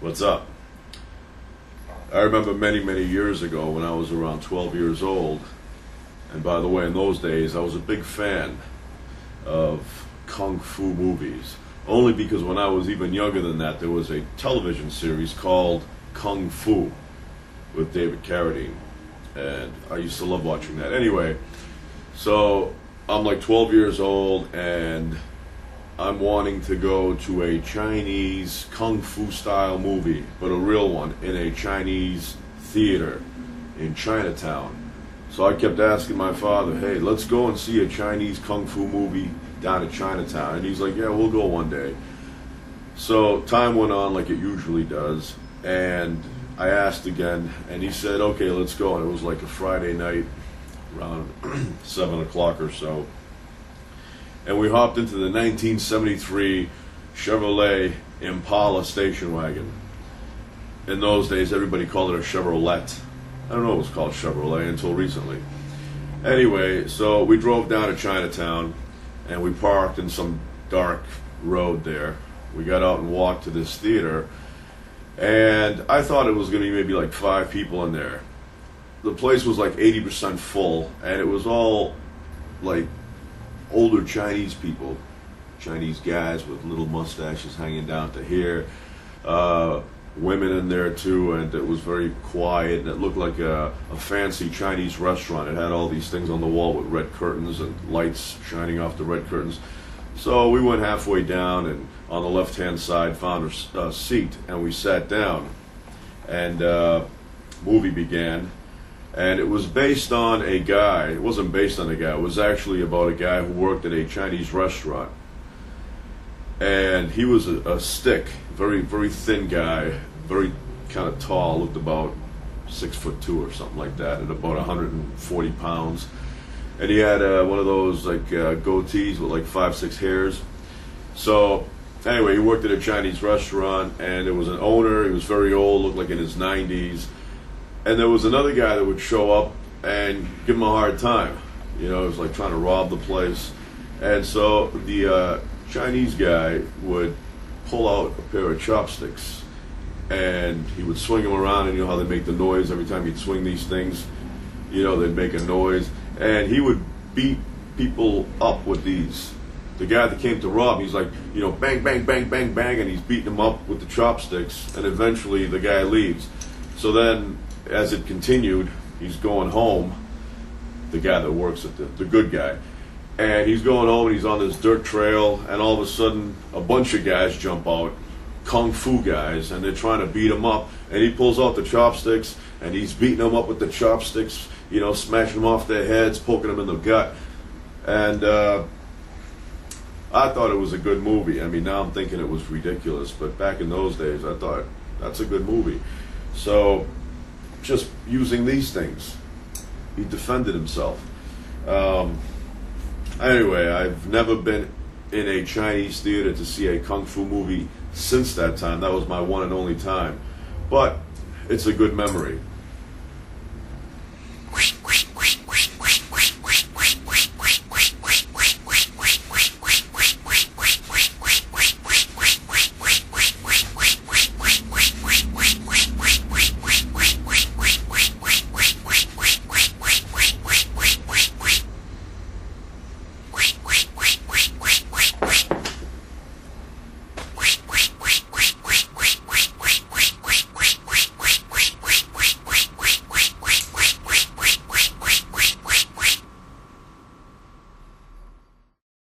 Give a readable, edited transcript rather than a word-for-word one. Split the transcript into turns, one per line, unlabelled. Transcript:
What's up? I remember many years ago when I was around 12 years old, and by the way, in those days I was a big fan of Kung Fu movies, only because when I was even younger than that, there was a television series called Kung Fu with David Carradine, and I used to love watching that. Anyway, so I'm like 12 years old, and I'm wanting to go to a Chinese Kung Fu style movie, but a real one, in a Chinese theater in Chinatown. So I kept asking my father, hey, let's go and see a Chinese Kung Fu movie down at Chinatown. And he's like, yeah, we'll go one day. So time went on like it usually does, and I asked again, and he said, okay, let's go. And it was like a Friday night around 7 o'clock or so. And we hopped into the 1973 Chevrolet Impala station wagon. In those days, everybody called it a Chevrolet. I don't know it was called Chevrolet until recently. Anyway, so we drove down to Chinatown, and we parked in some dark road there. We got out and walked to this theater, and I thought it was going to be maybe like 5 people in there. The place was like 80% full, and it was all like older Chinese people, Chinese guys with little mustaches hanging down to here, women in there too, and it was very quiet, and it looked like a fancy Chinese restaurant. It had all these things on the wall with red curtains and lights shining off the red curtains. So we went halfway down, and on the left-hand side found a seat, and we sat down, and movie began. And it was based on a guy. It wasn't based on a guy. It was actually about a guy who worked at a Chinese restaurant. And he was a stick, very thin guy, very kind of tall, looked about 6'2" or something like that, and about 140 pounds. And he had one of those like goatees with like 5-6 hairs. So anyway, he worked at a Chinese restaurant, and there was an owner. He was very old, looked like in his 90s. And there was another guy that would show up and give him a hard time. You know, it was like trying to rob the place. And so the Chinese guy would pull out a pair of chopsticks, and he would swing them around, and you know how they make the noise every time he'd swing these things? You know, they'd make a noise. And he would beat people up with these. The guy that came to rob, he's like, you know, bang, bang, bang, bang, bang, and he's beating them up with the chopsticks, and eventually the guy leaves. So then, as it continued, he's going home, the guy that works at the good guy, and he's going home, and he's on this dirt trail, and all of a sudden a bunch of guys jump out, Kung Fu guys, and they're trying to beat him up, and he pulls out the chopsticks, and he's beating them up with the chopsticks, you know, smashing them off their heads, poking them in the gut. And I thought it was a good movie. I mean, now I'm thinking it was ridiculous, but back in those days I thought that's a good movie. So just using these things, he defended himself. Anyway, I've never been in a Chinese theater to see a Kung Fu movie since that time. That was my one and only time. But it's a good memory.